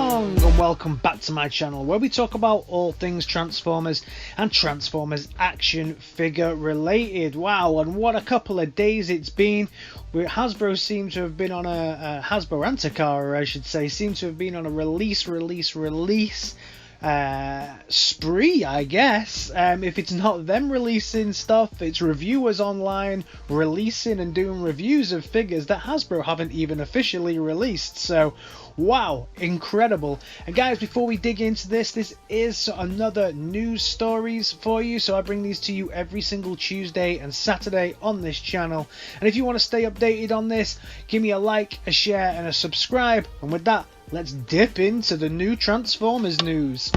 Dong, and welcome back to my channel where we talk about all things Transformers and Transformers action figure related. Wow, and what a couple of days it's been. Hasbro seems to have been on Hasbro and Takara, I should say, seem to have been on a release spree, I guess. If it's not them releasing stuff, it's reviewers online releasing and doing reviews of figures that Hasbro haven't even officially released. So wow, incredible. And guys, before we dig into this is another news stories for you. So I bring these to you every single Tuesday and Saturday on this channel. And if you want to stay updated on this, give me a like, a share and a subscribe. And with that, let's dip into the new Transformers news.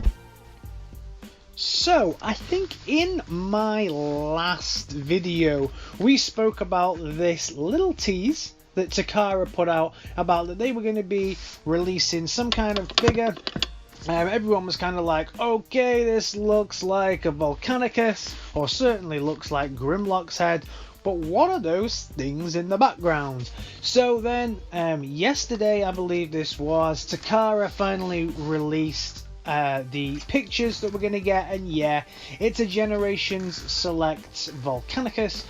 So, I think in my last video, we spoke about this little tease that Takara put out about that they were going to be releasing some kind of figure. Everyone was kind of like, okay, this looks like a Volcanicus, or certainly looks like Grimlock's head. But what are those things in the background? So then, yesterday, I believe this was, Takara finally released the pictures that we're going to get, and yeah, it's a Generations Select Volcanicus,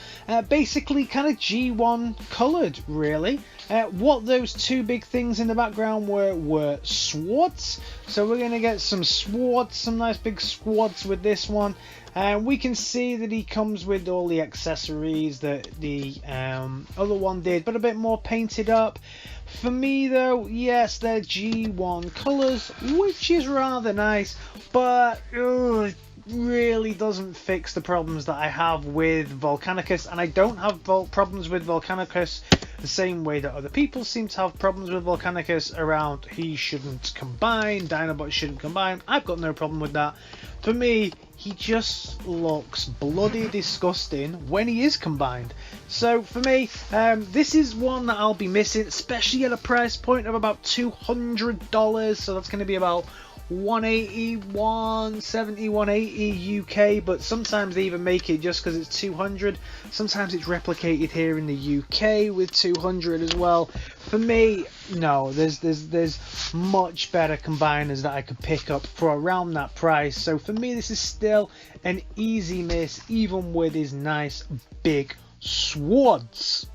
basically kind of G1 coloured, really. What those two big things in the background were swords, so we're going to get some swords, some nice big swords with this one. And we can see that he comes with all the accessories that the other one did, but a bit more painted up. For me though, yes, they're G1 colours, which is rather nice, but really doesn't fix the problems that I have with Volcanicus. And I don't have problems with Volcanicus the same way that other people seem to have problems with Volcanicus around he shouldn't combine, Dinobots shouldn't combine. I've got no problem with that. For me, he just looks bloody disgusting when he is combined. So for me, this is one that I'll be missing, especially at a price point of about $200. So that's going to be about 180, 170, 180 UK, but sometimes they even make it just because it's 200. Sometimes it's replicated here in the UK with 200 as well. For me, no, there's much better combiners that I could pick up for around that price. So for me, this is still an easy miss, even with his nice big swords.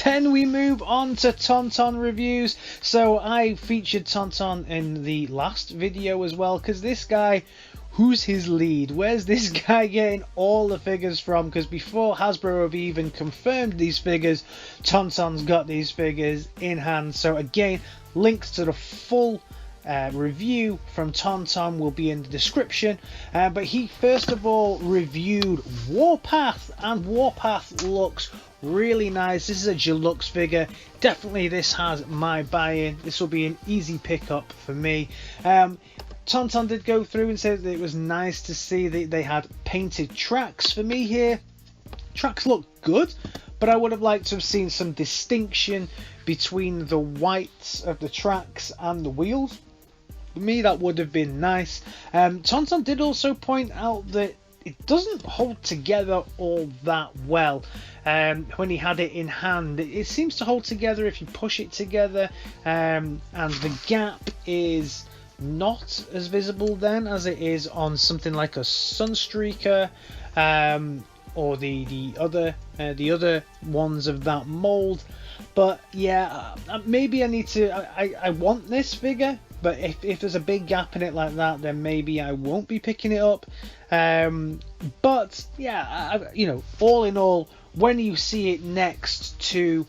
Then we move on to Tauntaun reviews. So I featured Tauntaun in the last video as well, because this guy, who's his lead? Where's this guy getting all the figures from? Because before Hasbro have even confirmed these figures, Tauntaun's got these figures in hand. So again, links to the full review from Tauntaun will be in the description, but he first of all reviewed Warpath, and Warpath looks really nice. This is a deluxe figure. Definitely this has my buy-in. This will be an easy pickup for me. Tauntaun did go through and said that it was nice to see that they had painted tracks for me here. Tracks look good, but I would have liked to have seen some distinction between the whites of the tracks and the wheels. For me, that would have been nice. Tauntaun did also point out that it doesn't hold together all that well. When he had it in hand, it seems to hold together if you push it together, and the gap is not as visible then as it is on something like a Sunstreaker, or the other ones of that mold. But yeah, maybe I need to. I want this figure, but if there's a big gap in it like that, then maybe I won't be picking it up. But yeah, you know, all in all, when you see it next to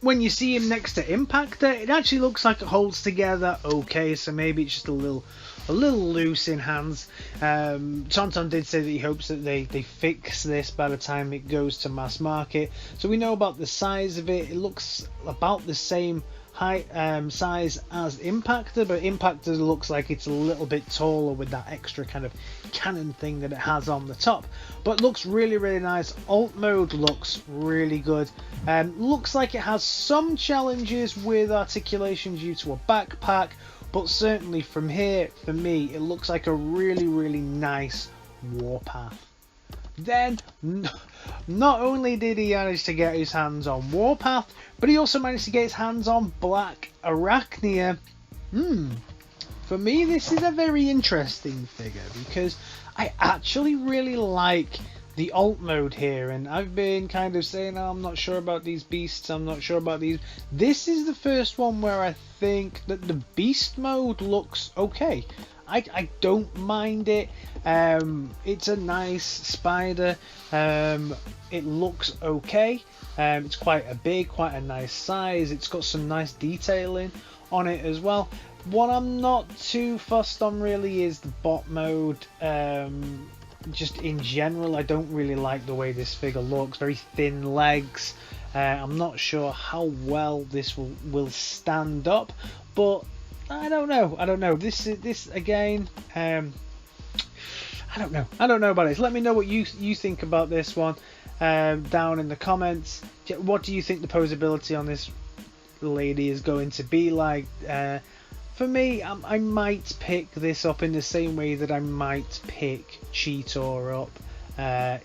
when you see him next to Impactor, it actually looks like it holds together okay. So maybe it's just a little loose in hands. Tauntaun did say that he hopes that they fix this by the time it goes to mass market. So we know about the size of it. It looks about the same height, size as Impactor, but Impactor looks like it's a little bit taller with that extra kind of cannon thing that it has on the top. But looks really nice. Alt mode looks really good. Looks like it has some challenges with articulation due to a backpack, but certainly from here, for me, it looks like a really nice Warpath. Then, not only did he manage to get his hands on Warpath, but he also managed to get his hands on Blackarachnia. For me, this is a very interesting figure because I actually really like the alt mode here, and I've been kind of saying, oh, I'm not sure about these beasts, I'm not sure about these. This is the first one where I think that the beast mode looks okay. I don't mind it. It's a nice spider. It looks okay. It's quite a nice size. It's got some nice detailing on it as well. What I'm not too fussed on really is the bot mode. Just in general, I don't really like the way this figure looks. Very thin legs. I'm not sure how well this will stand up, but I don't know. This again. I don't know about this. Let me know what you think about this one down in the comments. What do you think the posability on this lady is going to be like? For me, I might pick this up in the same way that I might pick Cheetor up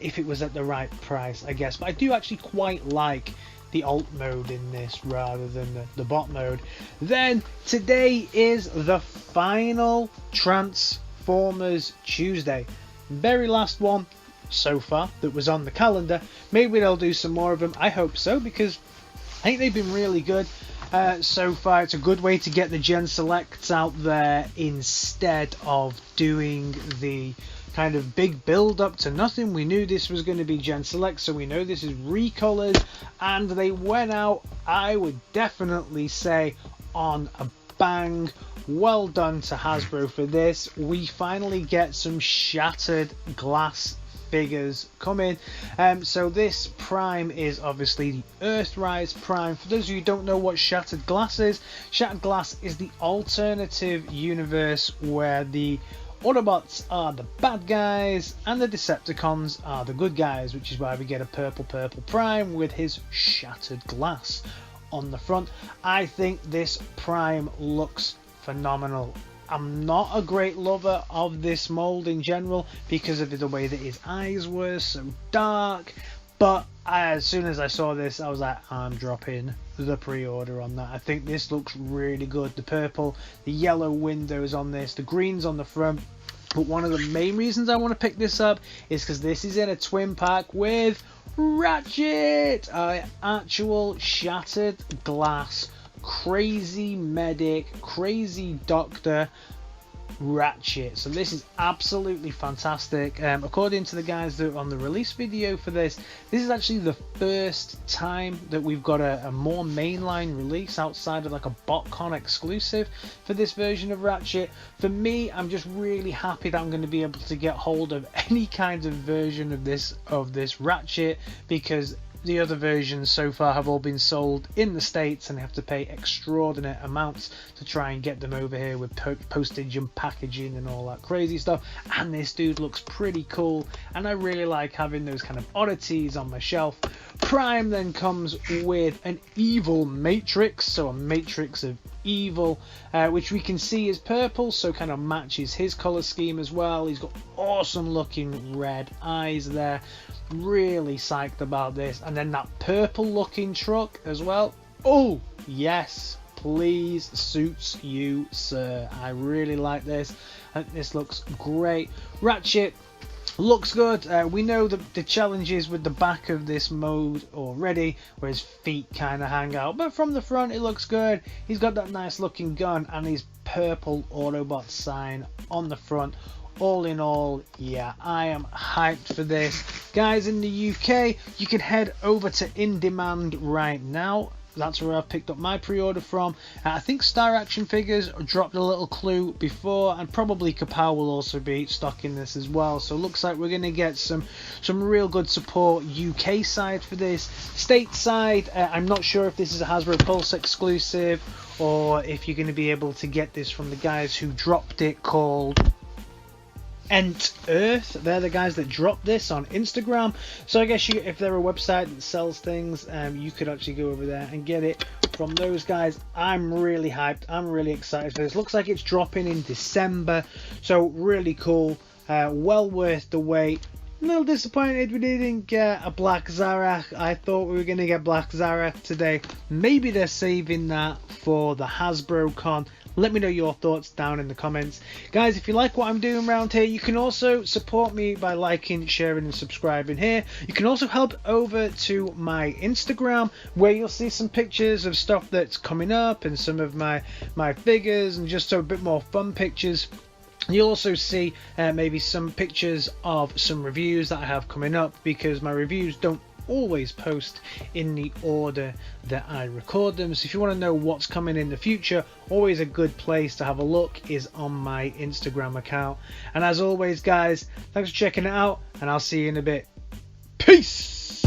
if it was at the right price, I guess. But I do actually quite like the alt mode in this rather than the bot mode. Then today is the final Transformers Tuesday. Very last one so far that was on the calendar. Maybe they'll do some more of them. I hope so, because I think they've been really good so far. It's a good way to get the Gen Selects out there instead of doing the kind of big build up to nothing. We knew this was going to be Gen Select, so we know this is recolors, and they went out, I would definitely say, on a bang. Well done to Hasbro for this. We finally get some shattered glass figures coming. So this Prime is obviously the Earthrise Prime. For those of you who don't know what Shattered Glass is the alternative universe where the Autobots are the bad guys and the Decepticons are the good guys, which is why we get a purple Prime with his shattered glass on the front. I think this Prime looks phenomenal. I'm not a great lover of this mold in general because of the way that his eyes were so dark, but as soon as I saw this, I was like, I'm dropping the pre-order on that. I think this looks really good. The purple, the yellow windows on this, the greens on the front. But one of the main reasons I want to pick this up is because this is in a twin pack with Ratchet, actual shattered glass, crazy medic, crazy doctor Ratchet. So this is absolutely fantastic. According to the guys that are on the release video for this is actually the first time that we've got a more mainline release outside of like a BotCon exclusive for this version of Ratchet. For me, I'm just really happy that I'm going to be able to get hold of any kind of version of this Ratchet, because the other versions so far have all been sold in the States and have to pay extraordinary amounts to try and get them over here with postage and packaging and all that crazy stuff. And this dude looks pretty cool, and I really like having those kind of oddities on my shelf. Prime then comes with an evil matrix, so a matrix of evil, which we can see is purple, so kind of matches his color scheme as well. He's got awesome looking red eyes there. Really psyched about this. And then that purple looking truck as well. Oh yes, please, suits you, sir. I really like this. This looks great. Ratchet looks good. We know the challenges with the back of this mode already, where his feet kind of hang out, but from the front it looks good. He's got that nice looking gun and his purple Autobot sign on the front. All in all, yeah, I am hyped for this. Guys, in the UK, you can head over to In Demand right now. That's where I picked up my pre-order from. I think Star Action Figures dropped a little clue before, and probably Kapow will also be stocking this as well. So it looks like we're going to get some real good support UK side for this. Stateside, I'm not sure if this is a Hasbro Pulse exclusive or if you're going to be able to get this from the guys who dropped it, called Earth. They're the guys that dropped this on Instagram. So I guess if they're a website that sells things, you could actually go over there and get it from those guys. I'm really hyped. I'm really excited for this. Looks like it's dropping in December, so really cool. Well worth the wait. a little disappointed we didn't get a Black Zarak. I thought we were going to get Black Zarak today. Maybe they're saving that for the Hasbro con. Let me know your thoughts down in the comments. Guys, if you like what I'm doing around here, you can also support me by liking, sharing and subscribing here. You can also head over to my Instagram, where you'll see some pictures of stuff that's coming up and some of my figures and just a bit more fun pictures. You'll also see maybe some pictures of some reviews that I have coming up, because my reviews don't always post in the order that I record them. So if you want to know what's coming in the future, always a good place to have a look is on my Instagram account. And as always, guys, thanks for checking it out, and I'll see you in a bit. Peace.